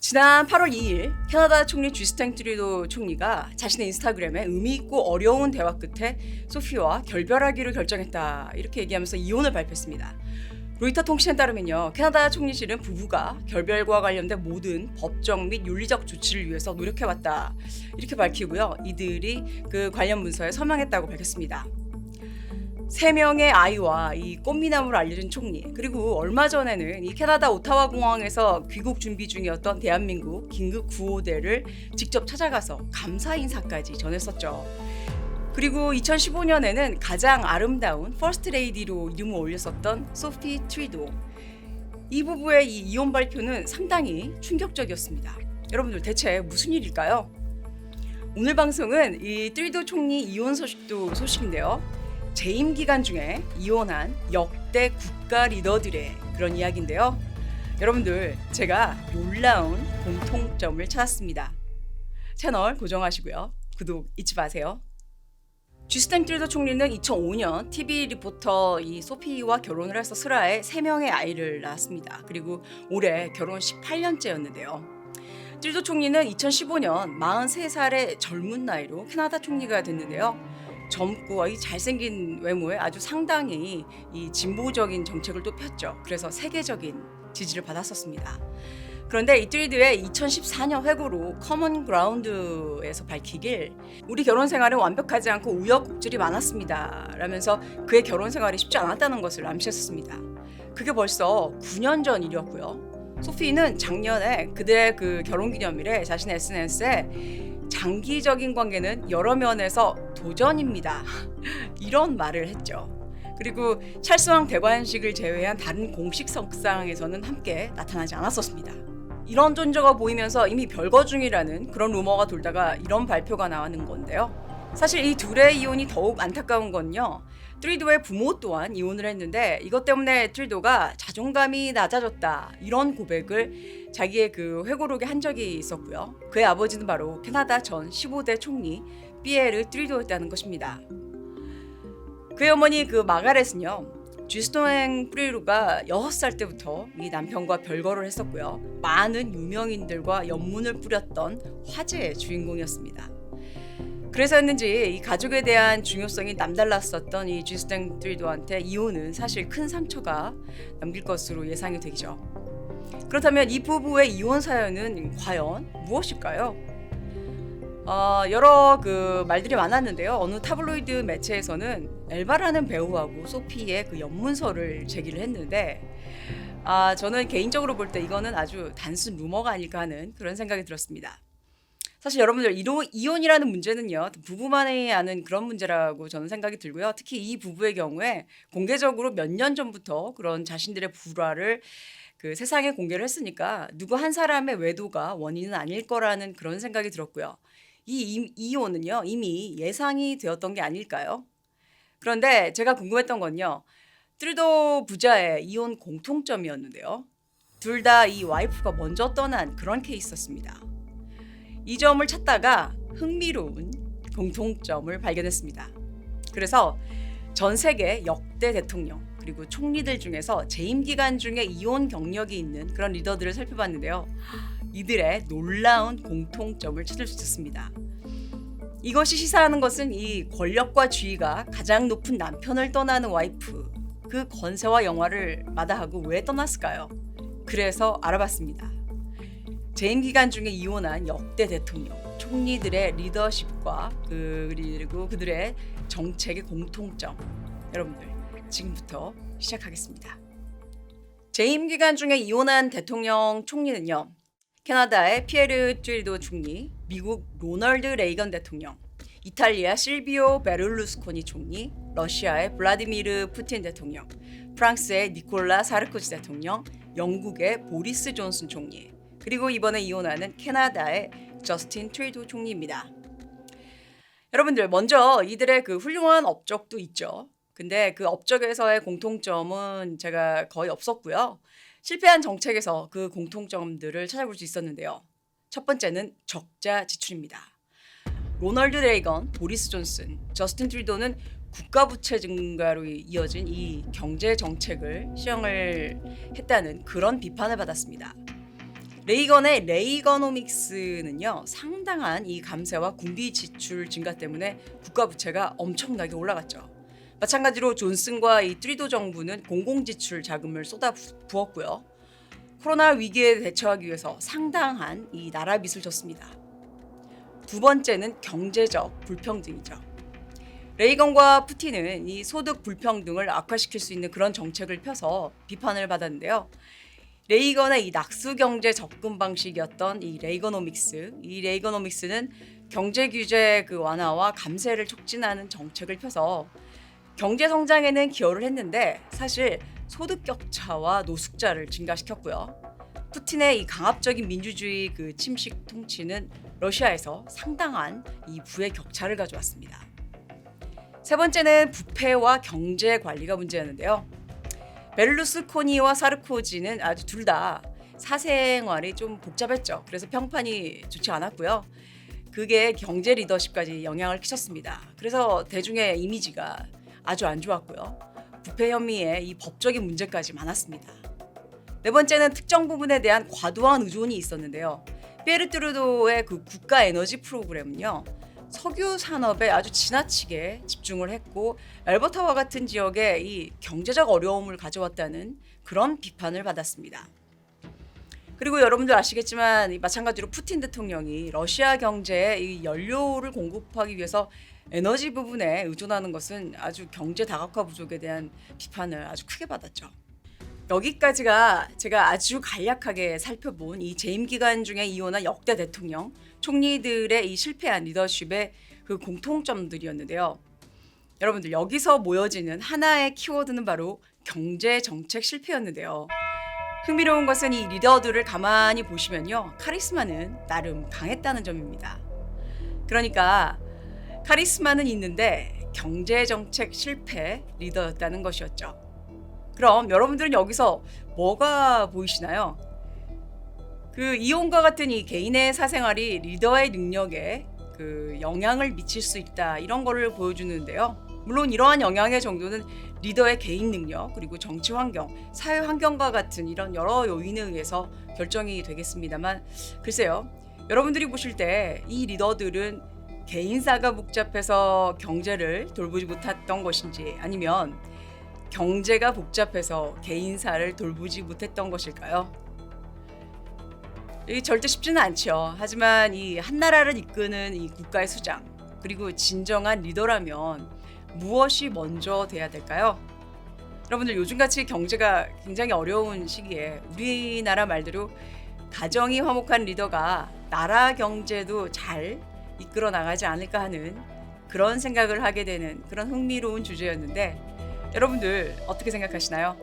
지난 8월 2일 캐나다 총리 주스틴 트루도 총리가 자신의 인스타그램에 의미 있고 어려운 대화 끝에 소피와 결별하기로 결정했다 이렇게 얘기하면서 이혼을 발표했습니다. 로이터 통신에 따르면요, 캐나다 총리실은 부부가 결별과 관련된 모든 법적 및 윤리적 조치를 위해서 노력해왔다 이렇게 밝히고요, 이들이 그 관련 문서에 서명했다고 밝혔습니다. 3명의 아이와 이 꽃미남으로 알려진 총리, 그리고 얼마 전에는 이 캐나다 오타와 공항에서 귀국 준비 중이었던 대한민국 긴급 구호대를 직접 찾아가서 감사 인사까지 전했었죠. 그리고 2015년에는 가장 아름다운 퍼스트 레이디로 이름을 올렸었던 소피 트루도, 이 부부의 이 이혼 발표는 상당히 충격적이었습니다. 여러분들 대체 무슨 일일까요? 오늘 방송은 이 트루도 총리 이혼 소식인데요. 재임 기간 중에 이혼한 역대 국가 리더들의 그런 이야기인데요. 여러분들, 제가 놀라운 공통점을 찾았습니다. 채널 고정하시고요. 구독 잊지 마세요. 주스틴 트루도 총리는 2005년 TV 리포터 이 소피와 결혼을 해서 슬하에 3명의 아이를 낳았습니다. 그리고 올해 결혼 18년째였는데요. 트루도 총리는 2015년 43살의 젊은 나이로 캐나다 총리가 됐는데요. 젊고 이 잘생긴 외모에 아주 상당히 이 진보적인 정책을 또 폈죠. 그래서 세계적인 지지를 받았었습니다. 그런데 이 트루도의 2014년 회고로 커먼 그라운드에서 밝히길, 우리 결혼 생활은 완벽하지 않고 우여곡절이 많았습니다 라면서 그의 결혼 생활이 쉽지 않았다는 것을 암시했었습니다. 그게 벌써 9년 전 일이었고요. 소피는 작년에 그들의 그 결혼기념일에 자신의 SNS에 장기적인 관계는 여러 면에서 도전입니다 이런 말을 했죠. 그리고 찰스왕 대관식을 제외한 다른 공식 석상에서는 함께 나타나지 않았었습니다. 이런 존재가 보이면서 이미 별거 중이라는 그런 루머가 돌다가 이런 발표가 나오는 건데요. 사실 이 둘의 이혼이 더욱 안타까운 건요, 트루도의 부모 또한 이혼을 했는데 이것 때문에 트루도가 자존감이 낮아졌다 이런 고백을 자기의 그 회고록에 한 적이 있었고요. 그의 아버지는 바로 캐나다 전 15대 총리 피에르 트루도였다는 것입니다. 그의 어머니 그 마가렛은요, 주스틴 트루도가 6살 때부터 이 남편과 별거를 했었고요, 많은 유명인들과 연문을 뿌렸던 화제의 주인공이었습니다. 그래서였는지 이 가족에 대한 중요성이 남달랐었던 이 주스틴 트루도한테 이혼은 사실 큰 상처가 남길 것으로 예상이 되죠. 그렇다면 이 부부의 이혼 사연은 과연 무엇일까요? 여러 그 말들이 많았는데요. 어느 타블로이드 매체에서는 엘바라는 배우하고 소피의 그 연문서를 제기를 했는데, 저는 개인적으로 볼 때 이거는 아주 단순 루머가 아닐까 하는 그런 생각이 들었습니다. 사실 여러분들, 이혼이라는 문제는요, 부부만이 아는 그런 문제라고 저는 생각이 들고요. 특히 이 부부의 경우에 공개적으로 몇 년 전부터 그런 자신들의 불화를 그 세상에 공개를 했으니까 누구 한 사람의 외도가 원인은 아닐 거라는 그런 생각이 들었고요. 이 이혼은요, 이미 예상이 되었던 게 아닐까요? 그런데 제가 궁금했던 건요, 트루도 부자의 이혼 공통점이었는데요. 둘 다 이 와이프가 먼저 떠난 그런 케이스였습니다. 이 점을 찾다가 흥미로운 공통점을 발견했습니다. 그래서 전 세계 역대 대통령 그리고 총리들 중에서 재임 기간 중에 이혼 경력이 있는 그런 리더들을 살펴봤는데요. 이들의 놀라운 공통점을 찾을 수 있었습니다. 이것이 시사하는 것은 이 권력과 지위가 가장 높은 남편을 떠나는 와이프, 그 권세와 영화를 마다하고 왜 떠났을까요? 그래서 알아봤습니다. 재임 기간 중에 이혼한 역대 대통령, 총리들의 리더십과 그리고 그들의 정책의 공통점, 여러분들 지금부터 시작하겠습니다. 재임 기간 중에 이혼한 대통령 총리는요, 캐나다의 피에르 트루도 총리, 미국 로널드 레이건 대통령, 이탈리아 실비오 베를루스코니 총리, 러시아의 블라디미르 푸틴 대통령, 프랑스의 니콜라 사르코지 대통령, 영국의 보리스 존슨 총리, 그리고 이번에 이혼하는 캐나다의 저스틴 트루도 총리입니다. 여러분들, 먼저 이들의 그 훌륭한 업적도 있죠. 근데 그 업적에서의 공통점은 제가 거의 없었고요. 실패한 정책에서 그 공통점들을 찾아볼 수 있었는데요. 첫 번째는 적자 지출입니다. 로널드 레이건, 보리스 존슨, 저스틴 트루도는 국가 부채 증가로 이어진 이 경제 정책을 시행을 했다는 그런 비판을 받았습니다. 레이건의 레이거노믹스는요, 상당한 이 감세와 군비 지출 증가 때문에 국가 부채가 엄청나게 올라갔죠. 마찬가지로 존슨과 이 트리도 정부는 공공지출 자금을 쏟아 부었고요. 코로나 위기에 대처하기 위해서 상당한 이 나라빚을 졌습니다. 두 번째는 경제적 불평등이죠. 레이건과 푸틴은 이 소득 불평등을 악화시킬 수 있는 그런 정책을 펴서 비판을 받았는데요. 레이건의 이 낙수 경제 접근 방식이었던 이 레이거노믹스는 경제 규제 완화와 감세를 촉진하는 정책을 펴서 경제 성장에는 기여를 했는데 사실 소득 격차와 노숙자를 증가시켰고요. 푸틴의 이 강압적인 민주주의 침식 통치는 러시아에서 상당한 이 부의 격차를 가져왔습니다. 세 번째는 부패와 경제 관리가 문제였는데요. 베를루스코니와 사르코지는 아주 둘 다 사생활이 좀 복잡했죠. 그래서 평판이 좋지 않았고요. 그게 경제 리더십까지 영향을 끼쳤습니다. 그래서 대중의 이미지가 아주 안 좋았고요. 부패 혐의에 이 법적인 문제까지 많았습니다. 네 번째는 특정 부분에 대한 과도한 의존이 있었는데요. 피에르 뚜르도의 국가 에너지 프로그램은요, 석유 산업에 아주 지나치게 집중을 했고 알버타와 같은 지역에 이 경제적 어려움을 가져왔다는 그런 비판을 받았습니다. 그리고 여러분들 아시겠지만 마찬가지로 푸틴 대통령이 러시아 경제에 이 연료를 공급하기 위해서 에너지 부분에 의존하는 것은 아주 경제 다각화 부족에 대한 비판을 아주 크게 받았죠. 여기까지가 제가 아주 간략하게 살펴본 이 재임 기간 중에 이혼한 역대 대통령, 총리들의 이 실패한 리더십의 공통점들이었는데요. 여러분들 여기서 모여지는 하나의 키워드는 바로 경제 정책 실패였는데요. 흥미로운 것은 이 리더들을 가만히 보시면요, 카리스마는 나름 강했다는 점입니다. 그러니까 카리스마는 있는데 경제 정책 실패 리더였다는 것이었죠. 그럼 여러분들은 여기서 뭐가 보이시나요? 이혼과 같은 이 개인의 사생활이 리더의 능력에 영향을 미칠 수 있다, 이런 거를 보여주는데요. 물론 이러한 영향의 정도는 리더의 개인 능력, 그리고 정치 환경, 사회 환경과 같은 이런 여러 요인에 의해서 결정이 되겠습니다만, 글쎄요, 여러분들이 보실 때 이 리더들은 개인사가 복잡해서 경제를 돌보지 못했던 것인지, 아니면 경제가 복잡해서 개인사를 돌보지 못했던 것일까요? 이게 절대 쉽지는 않죠. 하지만 이 한 나라를 이끄는 이 국가의 수장, 그리고 진정한 리더라면 무엇이 먼저 돼야 될까요? 여러분들 요즘같이 경제가 굉장히 어려운 시기에 우리나라 말대로 가정이 화목한 리더가 나라 경제도 잘 이끌어 나가지 않을까 하는 그런 생각을 하게 되는 그런 흥미로운 주제였는데, 여러분들 어떻게 생각하시나요?